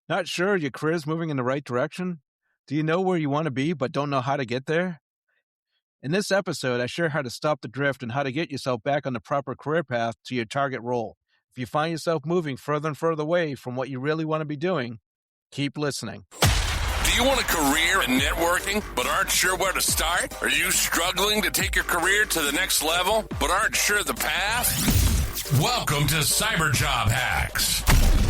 Not sure your career's moving in the right direction? Do you know where you want to be but don't know how to get there? In this episode, I share how to stop the drift and how to get yourself back on the proper career path to your target role. If you find yourself moving further and further away from what you really want to be doing, keep listening. Do you want a career in networking but aren't sure where to start? Are you struggling to take your career to the next level but aren't sure the path? Welcome to Cyber Job Hacks,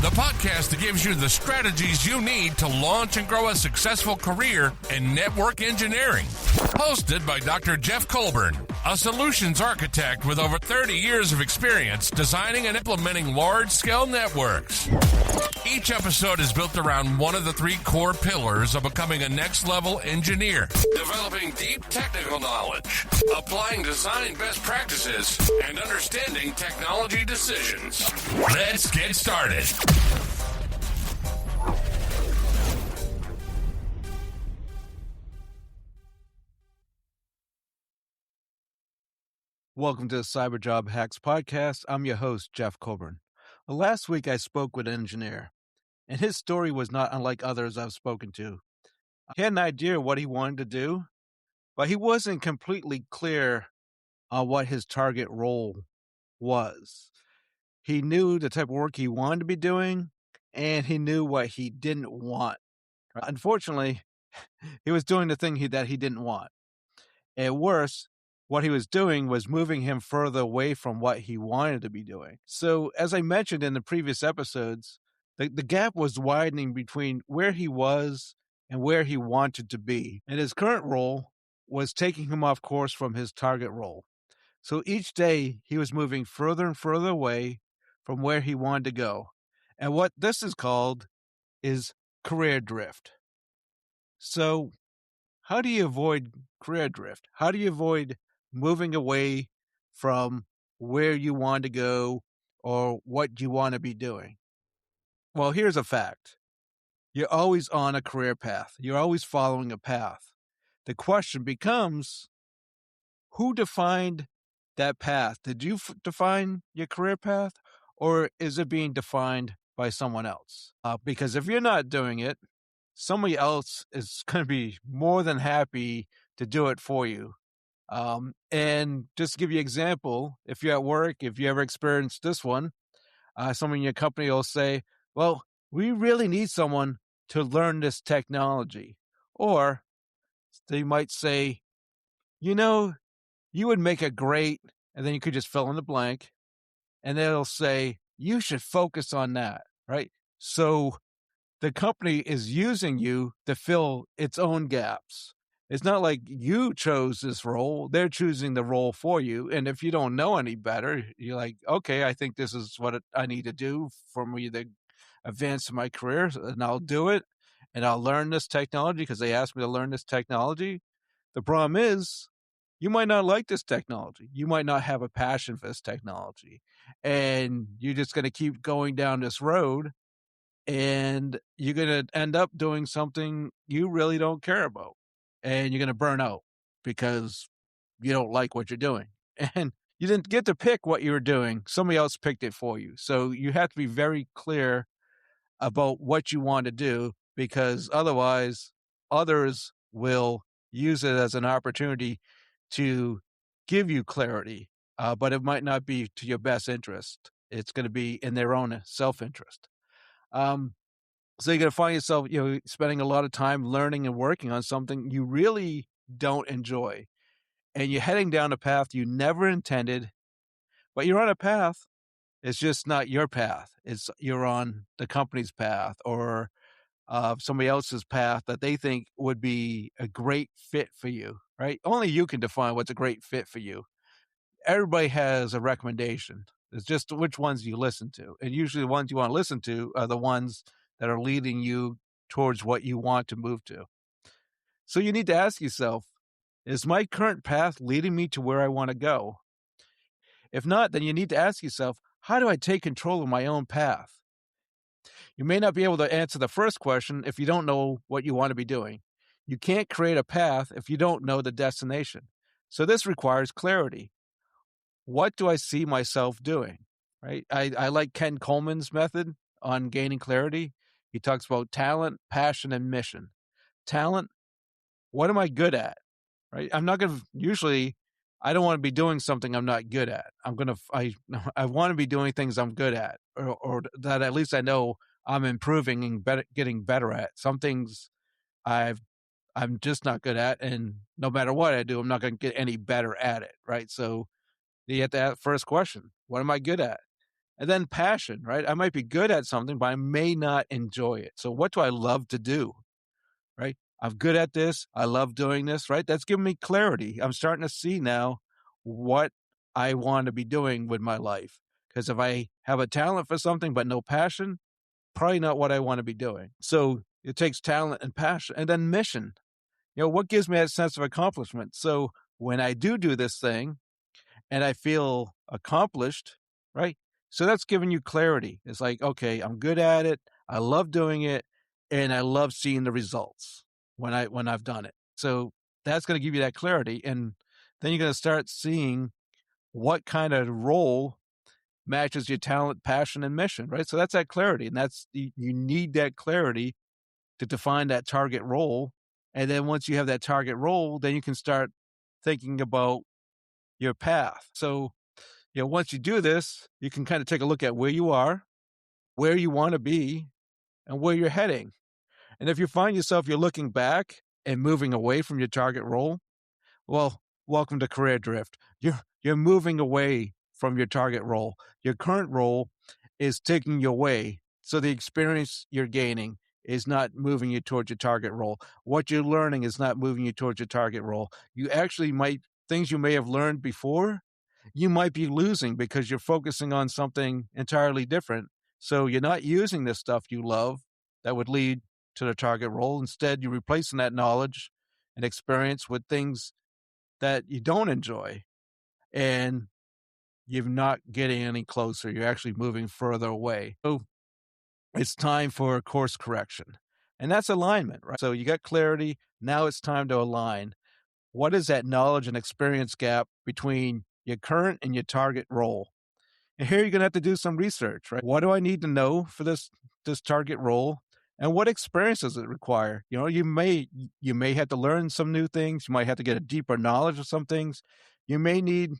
the podcast that gives you the strategies you need to launch and grow a successful career in network engineering. Hosted by Dr. Jeff Colburn, a solutions architect with over 30 years of experience designing and implementing large-scale networks. Each episode is built around one of the three core pillars of becoming a next-level engineer: developing deep technical knowledge, applying design best practices, and understanding technology decisions. Let's get started. Welcome to the Cyber Job Hacks podcast. I'm your host, Jeff Colburn. Last week, I spoke with an engineer, and his story was not unlike others I've spoken to. He had an idea of what he wanted to do, but he wasn't completely clear on what his target role was. He knew the type of work he wanted to be doing, and he knew what he didn't want. Unfortunately, he was doing the thing that he didn't want. At worst, what he was doing was moving him further away from what he wanted to be doing. So, as I mentioned in the previous episodes, the gap was widening between where he was and where he wanted to be. And his current role was taking him off course from his target role. So each day he was moving further and further away from where he wanted to go. And what this is called is career drift. So how do you avoid career drift? How do you avoid moving away from where you want to go or what you want to be doing? Well, here's a fact. You're always on a career path. You're always following a path. The question becomes, who defined that path? Did you define your career path, or is it being defined by someone else? Because if you're not doing it, somebody else is going to be more than happy to do it for you. And just to give you an example, if you're at work, if you ever experienced this one, someone in your company will say, well, we really need someone to learn this technology. Or they might say, you know, you would make a great, and then you could just fill in the blank, and they'll say, you should focus on that, right? So the company is using you to fill its own gaps. It's not like you chose this role. They're choosing the role for you. And if you don't know any better, you're like, okay, I think this is what I need to do for me to advance in my career, and I'll do it. And I'll learn this technology because they asked me to learn this technology. The problem is, you might not like this technology. You might not have a passion for this technology. And you're just going to keep going down this road, and you're going to end up doing something you really don't care about. And you're going to burn out because you don't like what you're doing. And you didn't get to pick what you were doing. Somebody else picked it for you. So you have to be very clear about what you want to do, because otherwise others will use it as an opportunity to give you clarity, but it might not be to your best interest. It's going to be in their own self-interest. So you're going to find yourself, spending a lot of time learning and working on something you really don't enjoy. And you're heading down a path you never intended, but you're on a path. It's just not your path. You're on the company's path or somebody else's path that they think would be a great fit for you, right? Only you can define what's a great fit for you. Everybody has a recommendation. It's just which ones you listen to. And usually the ones you want to listen to are the ones that are leading you towards what you want to move to. So you need to ask yourself, is my current path leading me to where I want to go? If not, then you need to ask yourself, how do I take control of my own path? You may not be able to answer the first question if you don't know what you want to be doing. You can't create a path if you don't know the destination. So this requires clarity. What do I see myself doing? Right? I like Ken Coleman's method on gaining clarity. He talks about talent, passion, and mission. Talent, what am I good at? Right? I'm not going to usually I don't want to be doing something I'm not good at. I want to be doing things I'm good at or that at least I know I'm improving and getting better at. Some things I've I'm just not good at, and no matter what I do, I'm not going to get any better at it, right? So you have to ask first question, what am I good at? And then passion, right? I might be good at something, but I may not enjoy it. So what do I love to do, right? I'm good at this. I love doing this, right? That's giving me clarity. I'm starting to see now what I want to be doing with my life. Because if I have a talent for something but no passion, probably not what I want to be doing. So it takes talent and passion and then mission. What gives me that sense of accomplishment? So when I do this thing and I feel accomplished, right? So that's giving you clarity. It's like, okay, I'm good at it. I love doing it, and I love seeing the results when I've done it. So that's going to give you that clarity, and then you're going to start seeing what kind of role matches your talent, passion, and mission, right? So that's that clarity, and you need that clarity to define that target role. And then once you have that target role, then you can start thinking about your path. So, once you do this, you can kind of take a look at where you are, where you want to be, and where you're heading. And if you find yourself you're looking back and moving away from your target role, well, welcome to career drift. You're moving away from your target role. Your current role is taking you away. So the experience you're gaining is not moving you towards your target role. What you're learning is not moving you towards your target role. You actually things you may have learned before, you might be losing because you're focusing on something entirely different. So you're not using this stuff you love that would lead to the target role. Instead, you're replacing that knowledge and experience with things that you don't enjoy. And you're not getting any closer. You're actually moving further away. So it's time for a course correction. And that's alignment, right? So you got clarity. Now it's time to align. What is that knowledge and experience gap between your current and your target role? And here you're going to have to do some research, right? What do I need to know for this target role? And what experience does it require? You may have to learn some new things. You might have to get a deeper knowledge of some things. You may need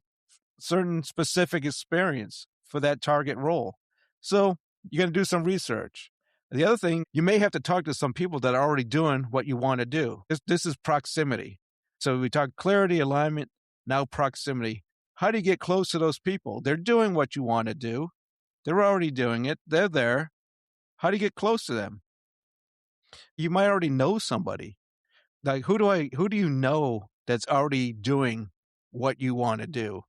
certain specific experience for that target role. So you're going to do some research. The other thing, you may have to talk to some people that are already doing what you want to do. This is proximity. So we talk clarity, alignment, now proximity. How do you get close to those people? They're doing what you want to do. They're already doing it. They're there. How do you get close to them? You might already know somebody. Like who do you know that's already doing what you want to do?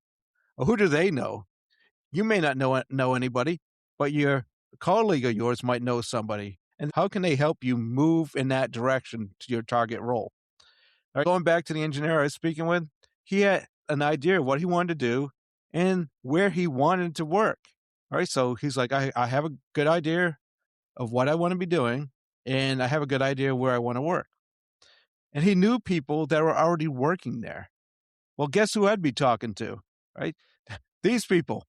Or who do they know? You may not know anybody, but your colleague of yours might know somebody. And how can they help you move in that direction to your target role? All right, going back to the engineer I was speaking with, he had an idea of what he wanted to do and where he wanted to work. All right, so he's like, I have a good idea of what I want to be doing, and I have a good idea where I want to work. And he knew people that were already working there. Well, guess who I'd be talking to, right? These people.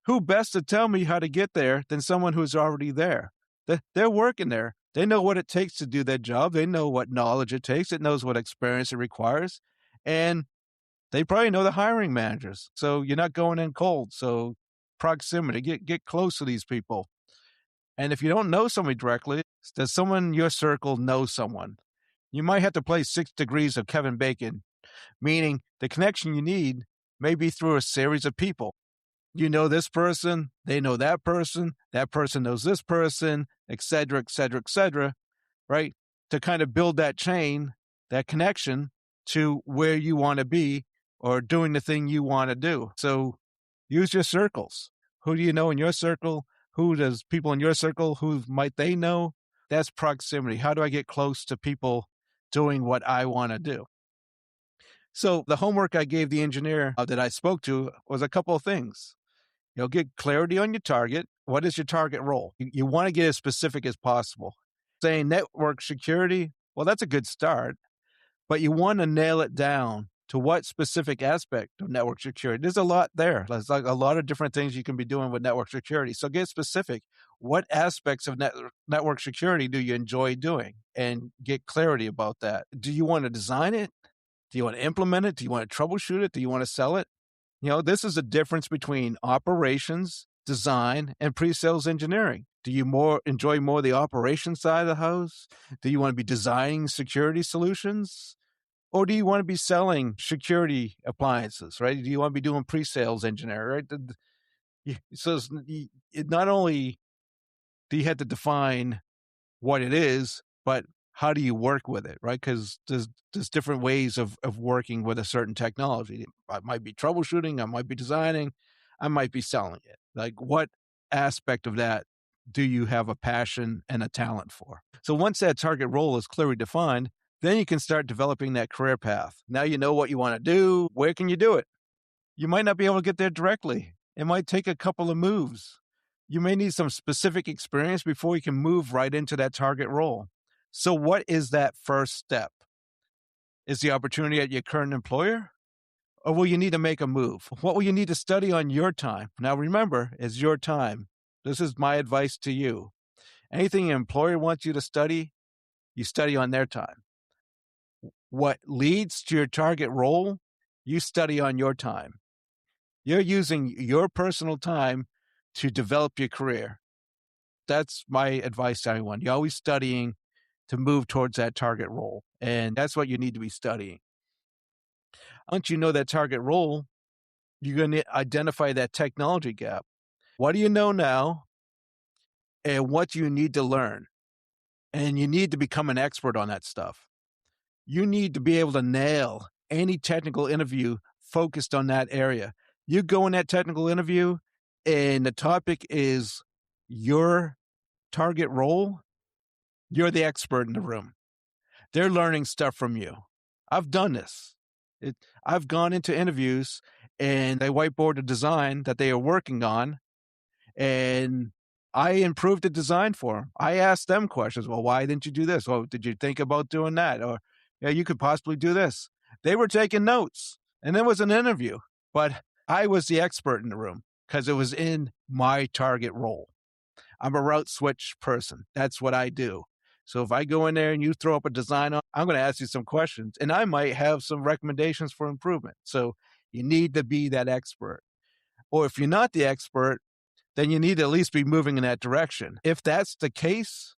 Who best to tell me how to get there than someone who's already there? They're working there. They know what it takes to do that job. They know what knowledge it takes. It knows what experience it requires. And they probably know the hiring managers. So you're not going in cold. So proximity, get close to these people. And if you don't know somebody directly, does someone in your circle know someone? You might have to play 6 degrees of Kevin Bacon, meaning the connection you need may be through a series of people. You know this person, they know that person knows this person, et cetera, right? To kind of build that chain, that connection to where you want to be or doing the thing you want to do. So use your circles. Who do you know in your circle? Who does people in your circle, who might they know? That's proximity. How do I get close to people doing what I want to do? So the homework I gave the engineer that I spoke to was a couple of things. Get clarity on your target. What is your target role? You want to get as specific as possible. Saying network security, well, that's a good start, but you want to nail it down to what specific aspect of network security. There's a lot there. There's like a lot of different things you can be doing with network security. So get specific. What aspects of network security do you enjoy doing? And get clarity about that. Do you want to design it? Do you want to implement it? Do you want to troubleshoot it? Do you want to sell it? This is a difference between operations, design, and pre-sales engineering. Do you enjoy more the operations side of the house? Do you want to be designing security solutions? Or do you want to be selling security appliances, right? Do you want to be doing pre-sales engineering, right? So not only do you have to define what it is, but how do you work with it, right? Because there's different ways of working with a certain technology. I might be troubleshooting, I might be designing, I might be selling it. Like, what aspect of that do you have a passion and a talent for? So once that target role is clearly defined, then you can start developing that career path. Now you know what you want to do. Where can you do it? You might not be able to get there directly. It might take a couple of moves. You may need some specific experience before you can move right into that target role. So what is that first step? Is the opportunity at your current employer? Or will you need to make a move? What will you need to study on your time? Now remember, it's your time. This is my advice to you. Anything your employer wants you to study, you study on their time. What leads to your target role, you study on your time. You're using your personal time to develop your career. That's my advice to anyone. You're always studying to move towards that target role. And that's what you need to be studying. Once you know that target role, you're going to identify that technology gap. What do you know now? And what do you need to learn? And you need to become an expert on that stuff. You need to be able to nail any technical interview focused on that area. You go in that technical interview and the topic is your target role, you're the expert in the room. They're learning stuff from you. I've done this. I've gone into interviews and they whiteboard a design that they are working on, and I improved the design for them. I asked them questions. Well, why didn't you do this? Well, did you think about doing that? Or, yeah, you could possibly do this. They were taking notes, and it was an interview, but I was the expert in the room because it was in my target role. I'm a route switch person. That's what I do. So if I go in there and you throw up a design, I'm going to ask you some questions, and I might have some recommendations for improvement. So you need to be that expert. Or if you're not the expert, then you need to at least be moving in that direction. If that's the case,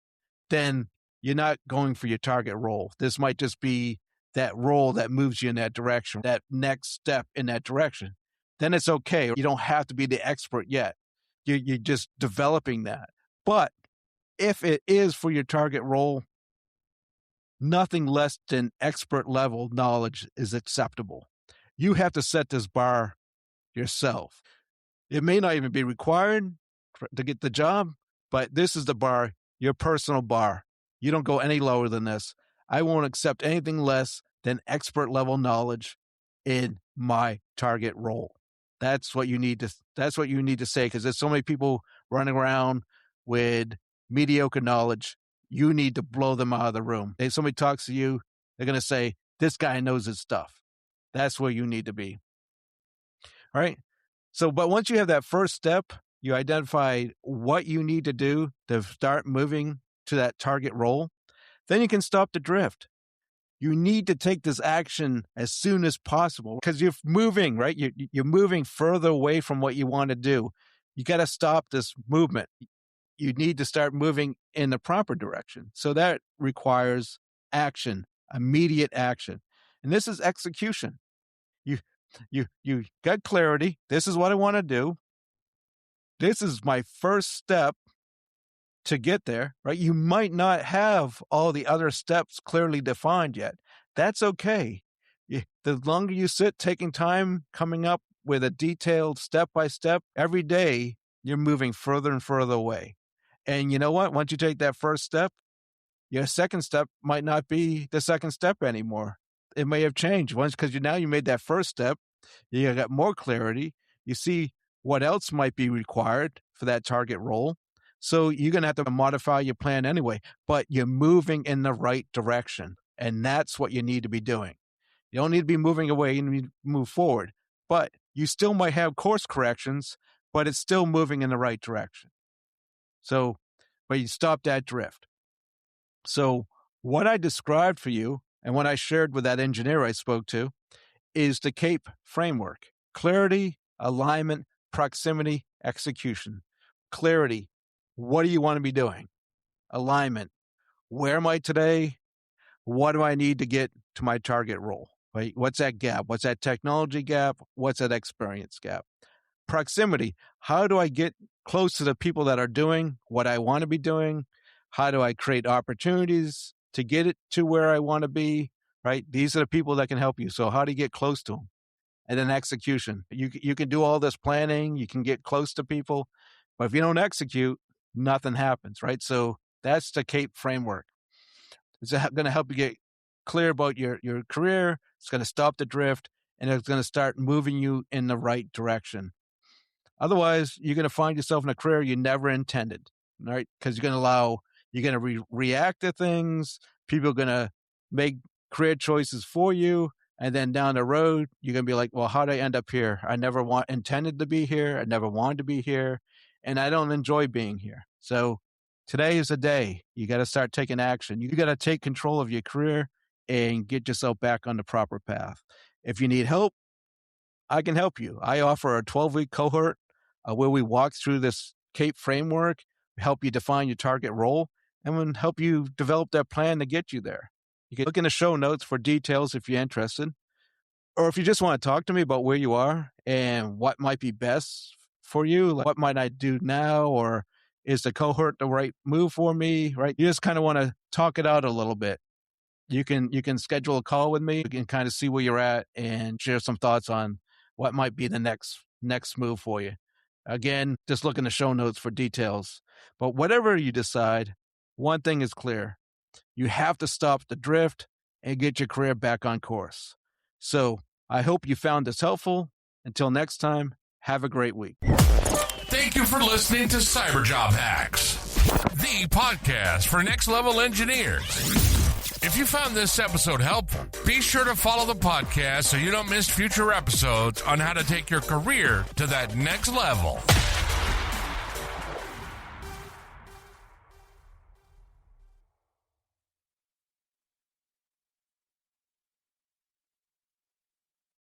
then you're not going for your target role. This might just be that role that moves you in that direction, that next step in that direction. Then it's okay. You don't have to be the expert yet. You're just developing that. But if it is for your target role, nothing less than expert level knowledge is acceptable. You have to set this bar yourself. It may not even be required to get the job, but this is the bar, your personal bar. You don't go any lower than this. I won't accept anything less than expert level knowledge in my target role. That's what you need to say, because there's so many people running around with mediocre knowledge. You need to blow them out of the room. If somebody talks to you, they're going to say, this guy knows his stuff. That's where you need to be. All right. So, but once you have that first step, you identify what you need to do to start moving to that target role, then you can stop the drift. You need to take this action as soon as possible because you're moving, right? You're moving further away from what you want to do. You got to stop this movement. You need to start moving in the proper direction. So that requires action, immediate action. And this is execution. You got clarity. This is what I want to do. This is my first step to get there, right? You might not have all the other steps clearly defined yet. That's okay. The longer you sit taking time coming up with a detailed step-by-step, every day you're moving further and further away. And you know what? Once you take that first step, your second step might not be the second step anymore. It may have changed once because now you made that first step. You got more clarity. You see what else might be required for that target role. So you're going to have to modify your plan anyway, but you're moving in the right direction. And that's what you need to be doing. You don't need to be moving away, you need to move forward. But you still might have course corrections, but it's still moving in the right direction. So, but you stop that drift. So what I described for you and what I shared with that engineer I spoke to is the CAPE framework: clarity, alignment, proximity, execution. Clarity, what do you want to be doing? Alignment, where am I today? What do I need to get to my target role? Right? What's that gap? What's that technology gap? What's that experience gap? Proximity, how do I get close to the people that are doing what I want to be doing? How do I create opportunities to get it to where I want to be? Right? These are the people that can help you. So how do you get close to them? And then execution. You can do all this planning. You can get close to people. But if you don't execute, nothing happens, right? So that's the CAPE framework. It's going to help you get clear about your career. It's going to stop the drift, and it's going to start moving you in the right direction. Otherwise, you're going to find yourself in a career you never intended, right? Because you're going to react to things. People are going to make career choices for you. And then down the road, you're going to be like, well, how did I end up here? I never intended to be here. I never wanted to be here. And I don't enjoy being here. So today is the day. You got to start taking action. You got to take control of your career and get yourself back on the proper path. If you need help, I can help you. I offer a 12-week cohort where we walk through this CAPE framework, help you define your target role, and then help you develop that plan to get you there. You can look in the show notes for details if you're interested. Or if you just want to talk to me about where you are and what might be best for you, like what might I do now, or is the cohort the right move for me, right? You just kind of want to talk it out a little bit. You can schedule a call with me. You can kind of see where you're at and share some thoughts on what might be the next move for you. Again, just look in the show notes for details. But whatever you decide, one thing is clear. You have to stop the drift and get your career back on course. So I hope you found this helpful. Until next time, have a great week. Thank you for listening to Cyber Job Hacks, the podcast for next-level engineers. If you found this episode helpful, be sure to follow the podcast so you don't miss future episodes on how to take your career to that next level.